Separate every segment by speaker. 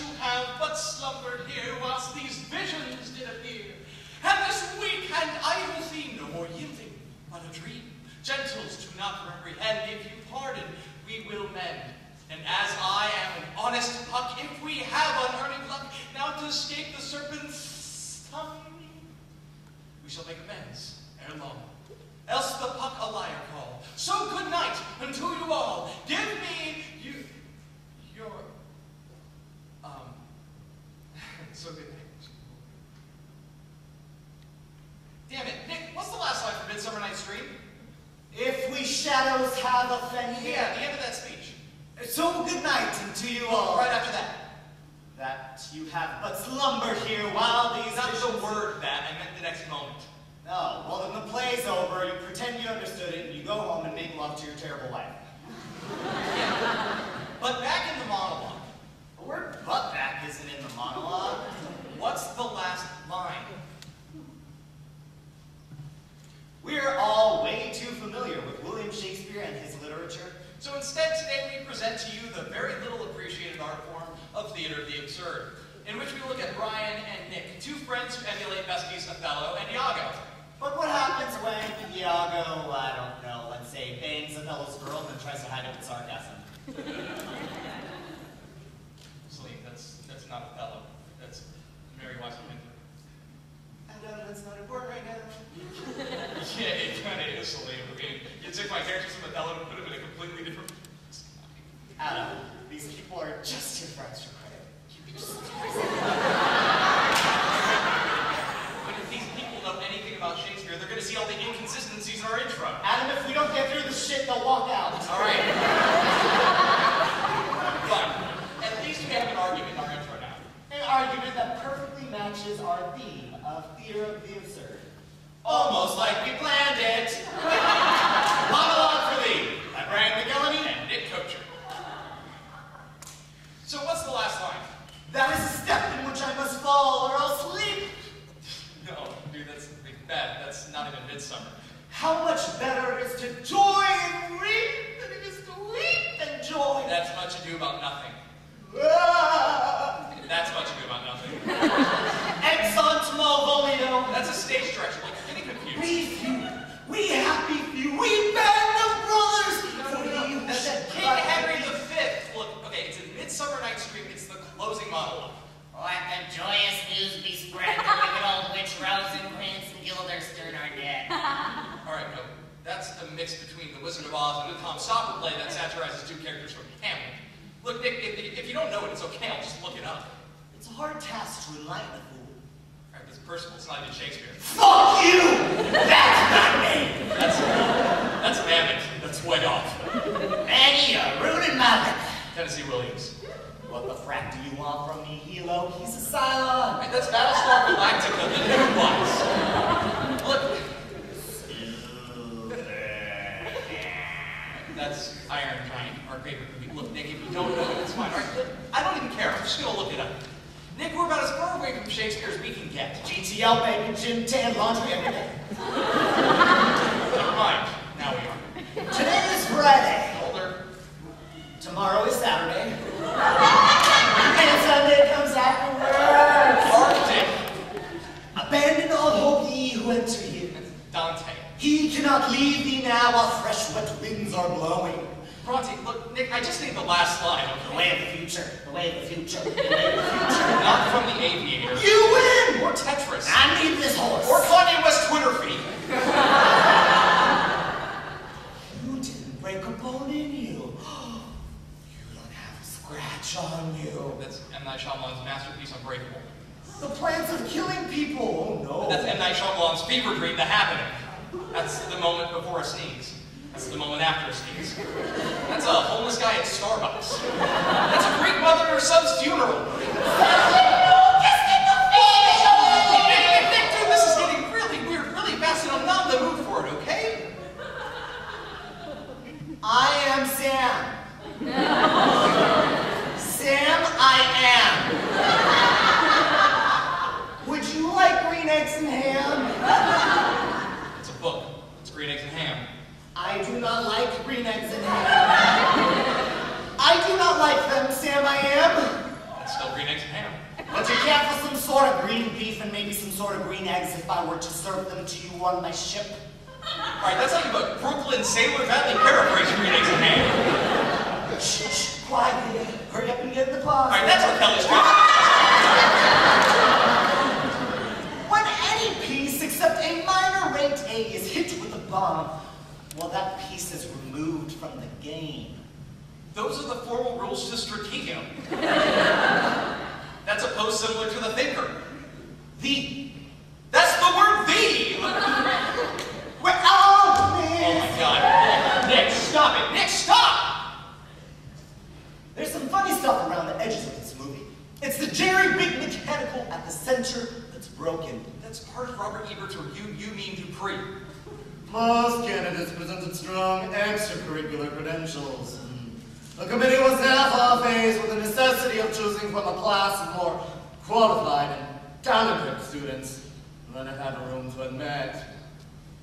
Speaker 1: you have but slumbered here, whilst these visions did appear. And this weak and idle theme, no more yielding, but a dream. Gentles, do not reprehend. If you pardon, we will mend. And as I am an honest puck, if we have unearned luck, now to escape the serpent's tongue, we shall make amends ere long. Else the puck a liar call. So good night unto you all. Give me your so good night. Damn it, Nick, what's the last line for Midsummer Night's Dream?
Speaker 2: If we shadows have offended.
Speaker 1: Yeah, the end of that speech.
Speaker 2: So good night unto you all.
Speaker 1: Right after that.
Speaker 2: That you have but slumbered here while these
Speaker 1: Not
Speaker 2: visions...
Speaker 1: the word that, I meant the next moment.
Speaker 2: Oh, well then the play's over, you pretend you understood it, and you go home and make love to your terrible wife.
Speaker 1: Yeah. But back in the monologue.
Speaker 2: The word "but back" isn't in the monologue.
Speaker 1: What's the last line?
Speaker 2: We're all way too familiar with William Shakespeare and his literature.
Speaker 1: So instead, today we present to you the very little appreciated art form of theater of the absurd, in which we look at Brian and Nick, two friends who emulate besties Othello and Iago.
Speaker 2: But what happens when Iago, I don't know, let's say, bangs Othello's girl and then tries to hide it with sarcasm?
Speaker 1: Salim, that's not Othello. That's Mary Wise of Windsor.
Speaker 2: That's not important right now.
Speaker 1: Yeah, it kind of is, Salim. I mean, you took my characters from Othello and put them in a completely different...
Speaker 2: Adam, these people are just your friends for credit.
Speaker 1: But if these people know anything about Shakespeare, they're going to see all the inconsistencies in our intro.
Speaker 2: Adam, if we don't get through the shit, they'll walk out.
Speaker 1: All right. Fine. At least we have an argument in our intro now.
Speaker 2: An argument that perfectly matches our theme of theater of the absurd.
Speaker 1: Almost like we planned it. Monologue for Thee by Brian and Nick Kocher. So what's the last line?
Speaker 2: That is a step in which I must fall or else leap.
Speaker 1: No, dude, that's bad. That's not even Midsummer.
Speaker 2: How much better it is to joy and reap than it is to weep and joy.
Speaker 1: That's much ado about nothing.
Speaker 2: Ah.
Speaker 1: That's much ado about nothing.
Speaker 2: Exantmo volio.
Speaker 1: That's a stage direction. Like, you're getting confused.
Speaker 2: We few, we happy few, we band of brothers.
Speaker 1: No. That's King Henry V. Look, okay, it's a Midsummer Night's Dream. It's the closing monologue.
Speaker 3: Let the joyous news be spread. The wicked old witch Rosencrantz and Guildenstern are dead.
Speaker 1: All right, no. That's a mix between The Wizard of Oz and a Tom Stopper play that satirizes two characters from Hamlet. Look, Nick, if you don't know it, it's okay. I'll just look it up.
Speaker 2: It's a hard task to enlighten a fool.
Speaker 1: All right, it's Percival. It's not even Shakespeare.
Speaker 2: Fuck you! That's my name!
Speaker 1: That's Mammoth. That's way off.
Speaker 2: Manny, you're ruining my life.
Speaker 1: Tennessee Williams.
Speaker 2: What the frack do you want from me, Hilo? He's a Cylon.
Speaker 1: Right, that's Battlestar Galactica, the new ones. Look. That's Iron Giant, our favorite movie. Look, Nick, if you don't know it, it's fine. All right, look, I don't even care. I'm just going to look it up. Nick, we're about as far away from Shakespeare as we can get.
Speaker 2: GTL, baby, gym, tan, laundry, every day.
Speaker 1: Never mind. Now we are.
Speaker 2: Today is Friday.
Speaker 1: Older.
Speaker 2: Tomorrow is Saturday. And Sunday comes afterwards.
Speaker 1: Arctic.
Speaker 2: Abandon all hope, ye who enter here.
Speaker 1: Dante.
Speaker 2: He cannot leave thee now while fresh wet winds are blowing.
Speaker 1: Bronte, look, Nick, I just need the last line, okay?
Speaker 2: The way of the future, the way of the future, the way of the future.
Speaker 1: Not from The Aviator.
Speaker 2: You win!
Speaker 1: Or Tetris.
Speaker 2: I need this horse.
Speaker 1: Or Kanye West Twitter feed.
Speaker 2: You didn't break a bone in you. You don't have a scratch on you.
Speaker 1: That's M. Night Shyamalan's masterpiece, Unbreakable.
Speaker 2: The plans of killing people. Oh no.
Speaker 1: That's M. Night Shyamalan's fever dream, The Happening. That's the moment before a sneeze. That's the moment after a sneeze. That's a homeless guy at Starbucks. That's a Greek mother at her son's funeral. Nick, dude, this is getting really weird, really fast, and I'm not in the mood for it, okay?
Speaker 2: I am Sam. Sam, I am. Would you like green eggs and ham?
Speaker 1: It's a book. It's Green Eggs and Ham.
Speaker 2: I do not like green eggs and ham. I do not like them, Sam, I am.
Speaker 1: It's still Green
Speaker 2: Would you care for some sort of green beef and maybe some sort of green eggs if I were to serve them to you on my ship?
Speaker 1: Alright, that's like a Brooklyn Sailor Valley paraphrase reading to me.
Speaker 2: Shh, quiet. Hurry up and get in the closet.
Speaker 1: Alright, that's what Kelly's doing.
Speaker 2: When any piece except a minor rate A is hit with a bomb, well, that piece is removed from the game.
Speaker 1: Those are the formal rules to Strategium. That's a pose similar to the thinker. The. That's the word the!
Speaker 2: We're out, man!
Speaker 1: Oh my god. Nick, stop it! Nick, stop!
Speaker 2: There's some funny stuff around the edges of this movie. It's the Jerry Big Mechanical at the center that's broken.
Speaker 1: That's part of Robert Ebert's review, You Mean Dupree.
Speaker 2: Most candidates presented strong extracurricular credentials. The committee was therefore faced with the necessity of choosing from a class of more qualified and talented students than it had room to admit.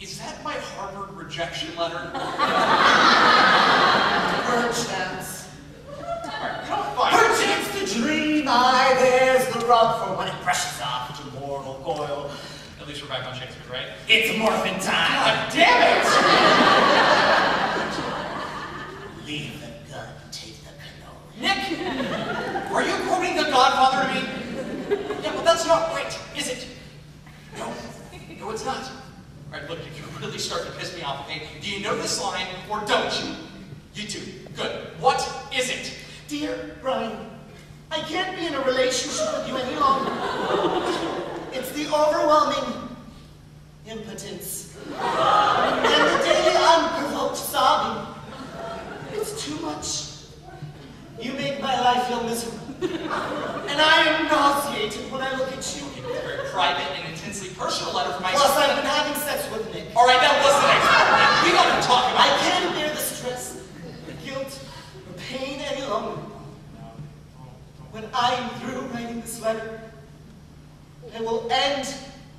Speaker 1: Is that my Harvard rejection letter?
Speaker 2: Perchance.
Speaker 1: Fine.
Speaker 2: Perchance to dream, aye, there's the rub for when it brushes off into mortal coil.
Speaker 1: At least we're back on Shakespeare, right?
Speaker 2: It's morphin' time.
Speaker 1: God damn it!
Speaker 2: Leave the gun, take the cannoli.
Speaker 1: Nick! Are you quoting The Godfather to me? Yeah, well that's not right, is it? No. No, it's not. Alright, look, if you really start to piss me off, okay? Do you know this line, or don't you? You do. Good. What is it?
Speaker 2: Dear Brian, I can't be in a relationship with you any longer. It's the overwhelming impotence and the daily unprovoked sobbing. It's too much. You make my life feel miserable. And I am nauseated when I look at you.
Speaker 1: A very private and intensely personal letter from my
Speaker 2: Plus, I've been having sex with Nick.
Speaker 1: Alright, now what's the next one? We gotta talk about
Speaker 2: I can't bear the stress, the guilt, the pain any longer. When I am through writing this letter, I will end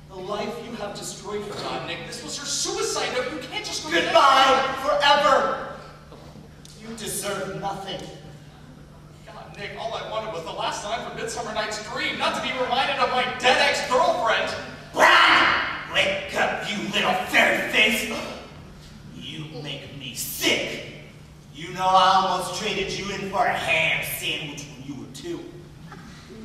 Speaker 2: the life you have destroyed for me.
Speaker 1: God, Nick, this was your suicide note. You can't just go
Speaker 2: Goodbye, forever. You deserve nothing.
Speaker 1: God, Nick, all I wanted was the last line from Midsummer Night's Dream, not to be reminded of my dead ex-girlfriend.
Speaker 2: Brian! Wake up, you little fairy face! You make me sick. You know I almost traded you in for a ham sandwich when you were 2.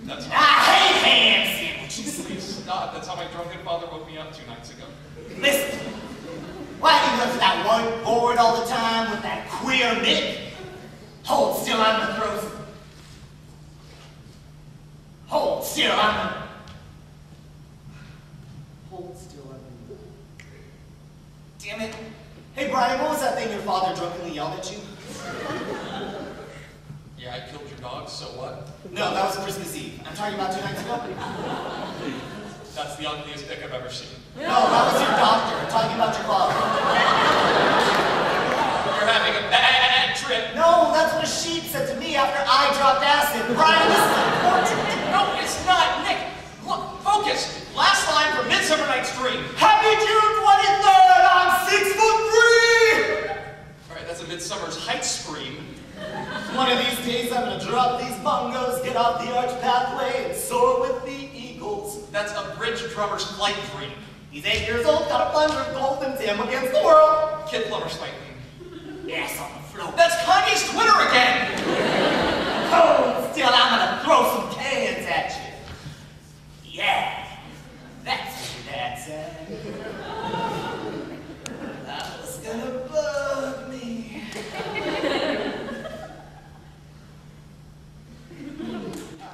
Speaker 1: That's
Speaker 2: I hate ham sandwiches.
Speaker 1: Please stop. That's how my drunken father woke me up 2 nights ago.
Speaker 2: Listen, why do you look for that one board all the time with that queer Nick? Hold still, I'm the throat. Hold still, I'm the... Hold still, I'm the... Damn it. Hey, Brian, what was that thing your father drunkenly yelled at you?
Speaker 1: Yeah, I killed your dog, so what?
Speaker 2: No, that was Christmas Eve. I'm talking about 2 nights ago.
Speaker 1: That's the ugliest dick I've ever seen.
Speaker 2: No, that was your doctor. I'm talking about your father.
Speaker 1: You're having a bad trip.
Speaker 2: No, that's what a sheep said to me after I dropped acid. Brian, this is important.
Speaker 1: No, it's not. Nick, look, focus. Last line from Midsummer Night's Dream.
Speaker 2: Happy June 23rd, I'm 6'3".
Speaker 1: Alright, that's a Midsummer's Heights scream.
Speaker 2: One of these days I'm gonna drop these bongos, get off the arch pathway, and soar with the eagles.
Speaker 1: That's a bridge drummer's flight dream.
Speaker 2: He's 8 years old, got a plunger of gold and him against the world.
Speaker 1: Kid plumber's flight dream.
Speaker 2: Yes, on the floor.
Speaker 1: That's Kanye's Twitter again!
Speaker 2: Hold still, I'm gonna throw some cans at you. Yeah, that's what your dad said. That was gonna bug me.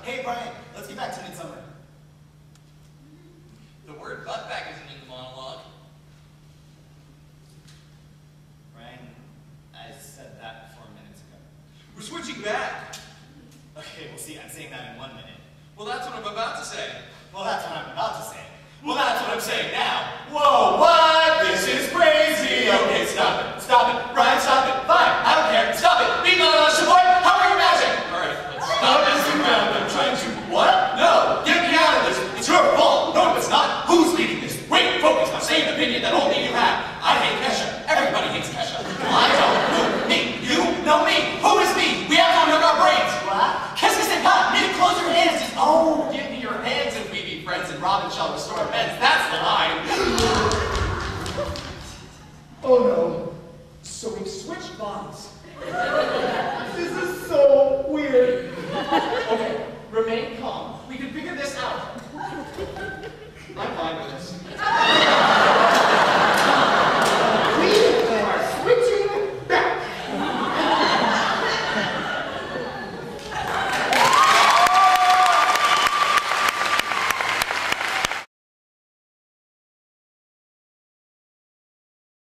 Speaker 2: Hey, Brian, let's get back to Midsummer.
Speaker 1: The word buttback isn't in the monologue.
Speaker 2: Brian, I said that 4 minutes ago.
Speaker 1: We're switching back.
Speaker 2: Okay, we'll see. I'm saying that in 1 minute.
Speaker 1: Well, that's what I'm about to say.
Speaker 2: Well, that's what I'm about to say. Well, that's what I'm saying now. Whoa, what? This is crazy. Okay, stop it. Stop it. Brian, stop it.